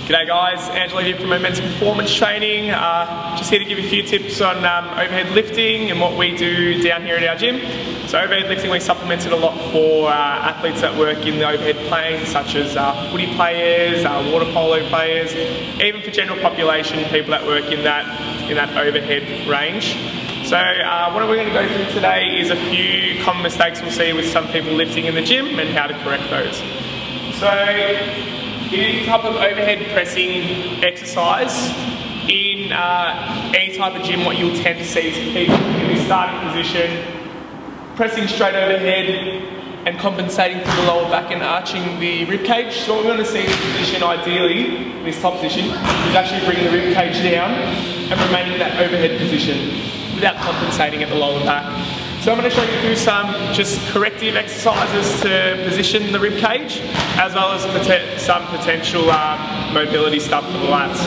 G'day guys, Angela here from Momentum Performance Training. Just here to give you a few tips on overhead lifting and what we do down here at our gym. So overhead lifting, we supplement it a lot for athletes that work in the overhead plane, such as footy players, water polo players, even for general population, people that work in that overhead range. So what we're going to go through today is a few common mistakes we'll see with some people lifting in the gym and how to correct those. So in any type of overhead pressing exercise, in any type of gym, what you'll tend to see is people in the starting position, pressing straight overhead and compensating for the lower back and arching the rib cage. So what we're going to see in this position, ideally, in this top position, is actually bringing the rib cage down and remaining in that overhead position without compensating at the lower back. So I'm going to show you through some just corrective exercises to position the rib cage, as well as some potential mobility stuff for the lats.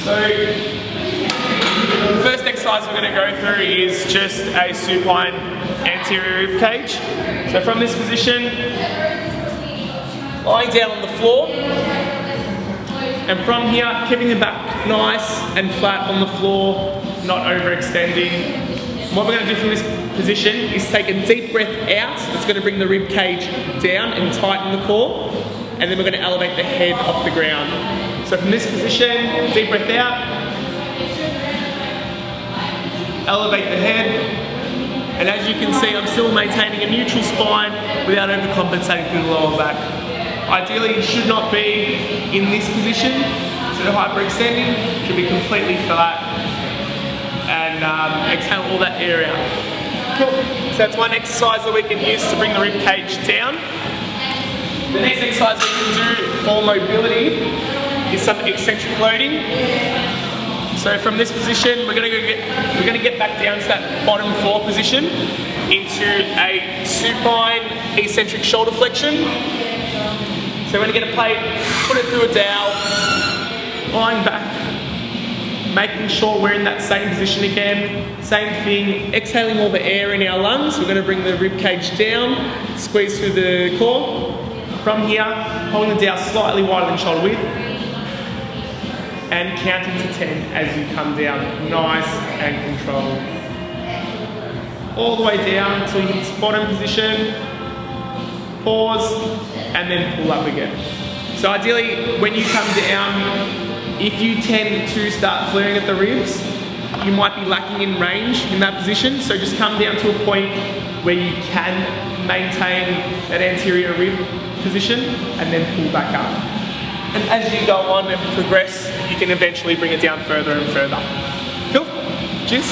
So the first exercise we're going to go through is just a supine anterior rib cage. So from this position, lying down on the floor, and from here, keeping the back nice and flat on the floor, not overextending. What we're going to do from this position is take a deep breath out. That's going to bring the rib cage down and tighten the core, and then we're going to elevate the head off the ground. So from this position, deep breath out, elevate the head, and as you can see, I'm still maintaining a neutral spine without overcompensating through the lower back. Ideally, you should not be in this position, so hyperextending, should be completely flat, and exhale all that air out. Cool. So that's one exercise that we can use to bring the rib cage down. The next exercise we can do for mobility is some eccentric loading. So from this position, we're going to get back down to that bottom floor position into a supine eccentric shoulder flexion. So we're going to get a plate, put it through a dowel, lying back, making sure we're in that same position again. Same thing, exhaling all the air in our lungs. We're going to bring the rib cage down, squeeze through the core. From here, holding the dowel slightly wider than shoulder width, and counting to 10 as you come down, nice and controlled. All the way down until you hit this bottom position, pause, and then pull up again. So ideally, when you come down, if you tend to start flaring at the ribs, you might be lacking in range in that position, so just come down to a point where you can maintain that anterior rib position and then pull back up. And as you go on and progress, you can eventually bring it down further and further. Cool? Cheers.